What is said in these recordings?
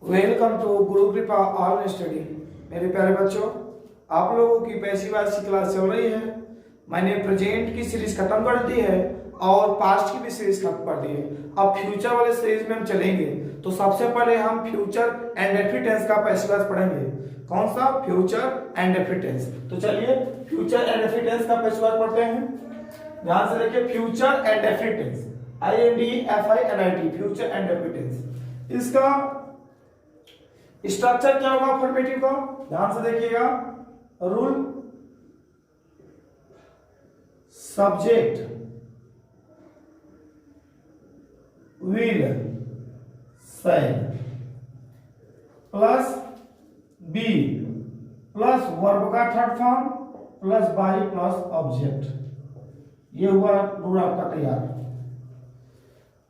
Welcome to गुरु कृपा online study. मेरे प्यारे बच्चों, आप लोगों की पैसिव वॉइस की क्लास चल रही है। मैंने प्रेजेंट की सीरीज खत्म कर दी है और पास्ट की भी सीरीज खत्म कर दी है। अब फ्यूचर वाले सीरीज में हम चलेंगे। तो सबसे पहले हम फ्यूचर एंड डेफिनिट टेंस का पैसिव वॉइस पढ़ेंगे। कौन सा? Future indefinite tense. तो चलिए फ्यूचर एंड डेफिनिट टेंस का पैसिव वॉइस पढ़ते हैं। ध्यान से देखिए, future indefinite tense, INDFINIT, future indefinite tense. इसका स्ट्रक्चर क्या होगा अफर्मेटिव का? ध्यान से देखिएगा। Rule, subject will shall plus be plus verb का third form plus by plus object. ये हुआ रूल आपका तैयार।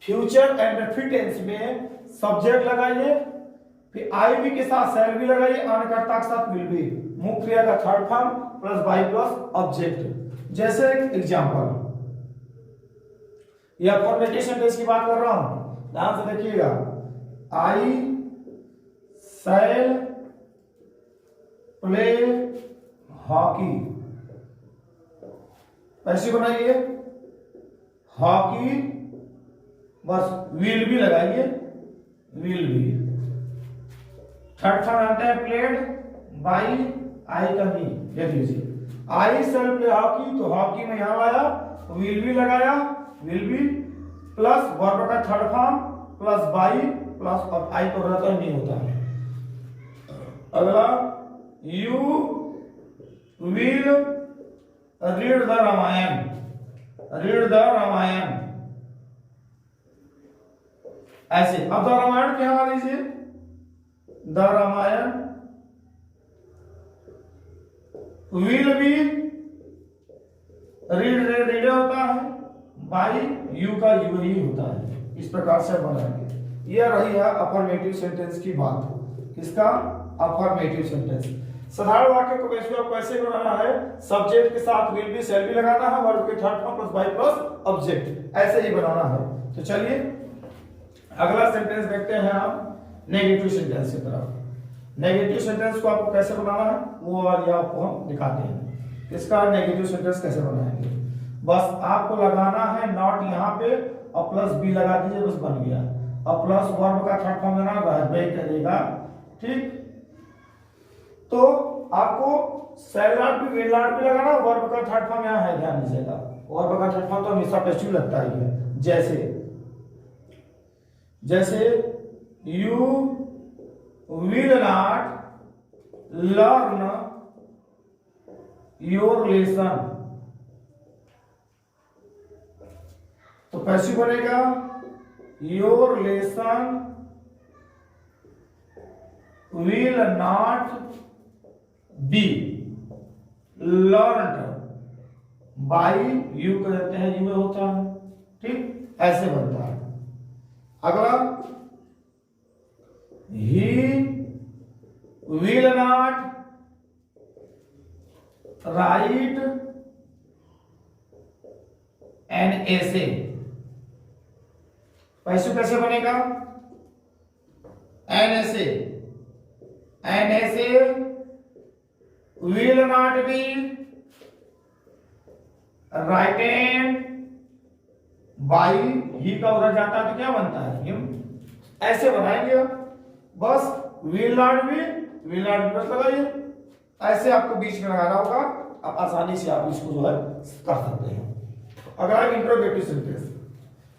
फ्यूचर एंड डेफिनिट टेंस में सब्जेक्ट लगाइए, फिर आई भी के साथ शैल भी लगाइए, अनकर्ता के साथ विल भी, मुख्य क्रिया का third form plus by plus object. जैसे एग्जांपल, यह फॉर्मेटेशन टेंस की बात कर रहा हूं, ध्यान से देखिएगा। आई शैल प्ले हॉकी, ऐसी बनाइए। हॉकी बस विल भी लगाइए, विल भी। थर्ड फॉर्म आता है प्लेड बाई आई का भी, देख लीजिए। आई शैल प्ले हॉकी, तो हॉकी में यहां लाया, विल भी लगाया, विल भी प्लस वर्ब का third form plus by plus, और आई तो रहता नहीं होता है। अगला, you will read the Ramayana, read the Ramayana ऐसे। अब द रामायण क्या मान लीजिए, the Ramayana will be read होता है, बाई यू का यू ही होता है। इस प्रकार से बनाएंगे। यह रही है अफर्मेटिव सेंटेंस की बात। किसका? Affirmative sentence. साधारण वाक्य को कैसे बनाना है? सब्जेक्ट के साथ विल बी शैल भी लगाना है, वर्ब के third form plus by plus object, ऐसे ही बनाना है। तो चलिए अगला सेंटेंस देखते हैं हम नेगेटिव सेंटेंस की तरफ। नेगेटिव सेंटेंस को आपको कैसे बनाना है वो वाली आपको हम दिखाते हैं। इसका नेगेटिव सेंटेंस कैसे बनाएंगे? बस आपको लगाना है नॉट यहाँ पे और प्लस बी लगा दीजिए, बस बन गया। और प्लस वर्ब का थर्ड फॉर्म देना करेगा, ठीक। तो आपको शैल नॉट भी विल नॉट भी लगाना, वर्ब का थर्ड फॉर्म यहाँ है, ध्यान दीजिएगा। वर्ब का थर्ड फॉर्म तो हमेशा पैसिव लगता ही है। जैसे you will not learn your lesson, तो पैसिव बनेगा your lesson will not be learned by you, कहते हैं यू में होता है, ठीक। ऐसे बनता है। अगला, he will not write an essay, पैसे कैसे बनेगा? an essay will not be written by he का उधर जाता है तो क्या बनता है? him। ऐसे बनाएंगे। बस विल नॉट भी बस लगाइए, ऐसे आपको बीच में लगाना होगा। अब आसानी से आप इसको जो है कर सकते हैं। अगला interrogative sentence.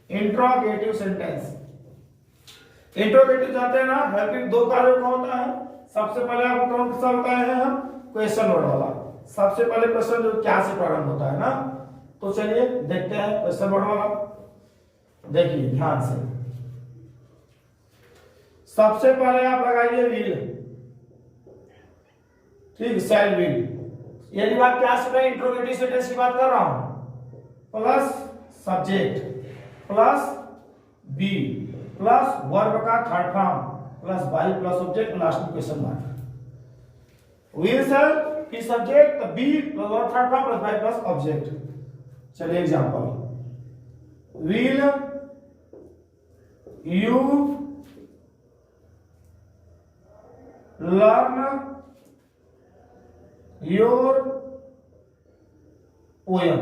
Interrogative sentence, interrogative जानते हैं ना, हेल्पिंग दो कार्यों का होता है। सबसे पहले आपको कौन सा होता है? हम क्वेश्चन वर्ड वाला। सबसे पहले क्वेश्चन जो क्या से प्रारंभ होता है ना, तो चलिए देखते हैं क्वेश्चन वर्ड वाला। देखिए ध्यान से, सबसे पहले आप लगाइए विल, ठीक, शैल विल। यदि बात क्या से मैं इंट्रोगेटिव सेंटेंस की बात कर रहा हूं, plus subject plus be plus verb का third form plus by plus object, last में क्वेश्चन मार्क। विल शैल फिर subject be plus verb third form plus by plus object. चलिए example, will you learn your poem.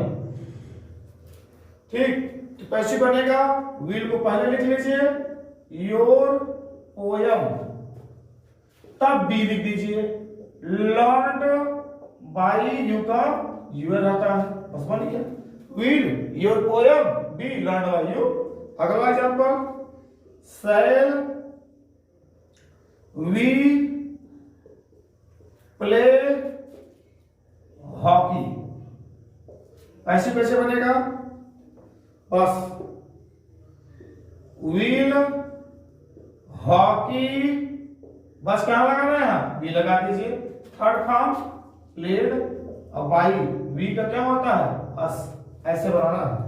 ठीक, तो passive बनेगा, will को पहले लिख लीजिए, योर पोयम, तब बी लिख दीजिए, लर्न बाई यू का यूर रहता है, बस बन गया, will your poem be learn by you. अगला example, shall we play hockey, ऐसे कैसे बनेगा, बस विल हॉकी, बस क्या लगाना है, बी लगा दीजिए, थर्ड फॉर्म प्लेड, और बाई वी का क्या होता है, बस ऐसे बनाना है,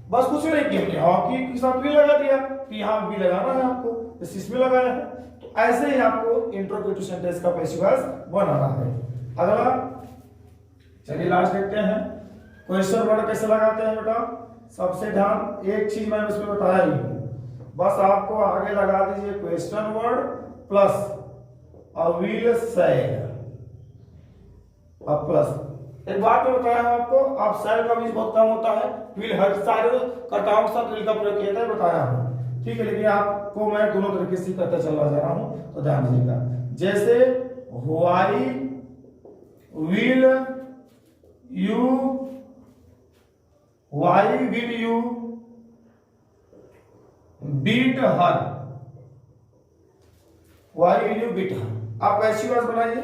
बस कुछ नहीं किया, हॉकी के साथ भी लगा दिया, कि यहाँ भी लगाना है आपको, इसमें लगाया है, तो ऐसे ही आपको इंट्रोगेटिव सेंटेंस का पैसिव वॉइस बनाना है। अगला चलिए लास्ट देखते हैं, क्वेश्चन वर्ड कैसे लगाते हैं बेटा। सबसे ध्यान, एक चीज मैंने इसमें बताया ही हूं, बस आपको आगे लगा दीजिए question word plus will sell, अब प्लस एक बात मैं बताया हूं आपको, आप सेल का भी बहुत कम होता है, विल हर सारे कर्ताओं के साथ विल का प्रयोग किया था बताया हूं, ठीक है, लेकिन आपको मैं दोनों तरीके से करता चला जा रहा हूं, तो ध्यान दीजिएगा। जैसे why will you, why will you beat her, why will you beat her, आप ऐसी बात बनाइए,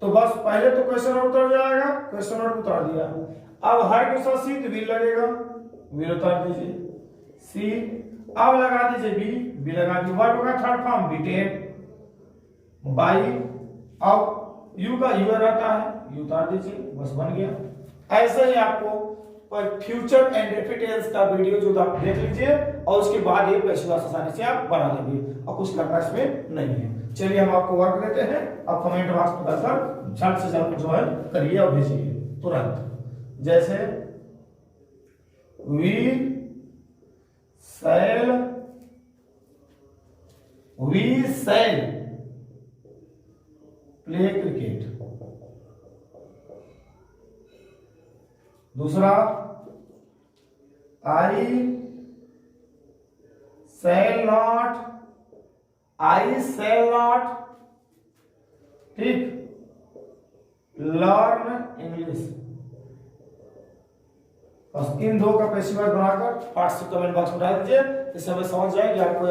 तो बस पहले तो क्वेश्चन वर्ड उतर जाएगा, क्वेश्चन वर्ड उतार दिया, अब हर के साथ सी तो विल लगेगा, विल उतार दीजिए, सी अब लगा दीजिए बी लगा दीजिए, वर्ब का थर्ड फॉर्म बीटेड, बाई, अब यू का यूर रहता है, यू उतार दीजिए, बस बन गया। ऐसे ही आपको फ्यूचर एंड डेफिनेट का वीडियो जो आप देख लीजिए, और उसके बाद ये पैसिव वॉइस आसानी से आप बना लेंगे, और कुछ लगना इसमें नहीं है। चलिए हम आपको वर्क देते हैं, आप कमेंट बॉक्स में डालकर झट से झट जो है करिए और भेजिए तुरंत। जैसे वी शैल प्ले क्रिकेट। दूसरा, आई शैल नॉट, ठीक, लर्न इंग्लिश। बस इन दो का पैसिव वॉइस बनाकर पार्ट से कमेंट बॉक्स में डाल दीजिए, इससे हमें समझ जाए कि आपको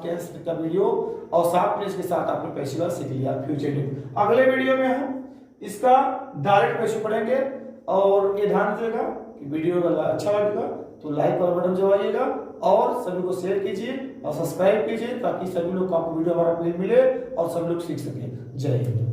टेंस का वीडियो और साफ टेंस के साथ आपने पैसिव वॉइस सीख लिया फ्यूचर में। अगले वीडियो में हम इसका डायरेक्ट पैसिव पढ़ेंगे, और ये ध्यान दीजिएगा कि वीडियो अच्छा लगेगा तो लाइक वाला बटन दबाइएगा, और सभी को शेयर कीजिए और सब्सक्राइब कीजिए, ताकि सभी लोग को आपको वीडियो हमारा मिले और सभी लोग सीख सकें। जय हिंद।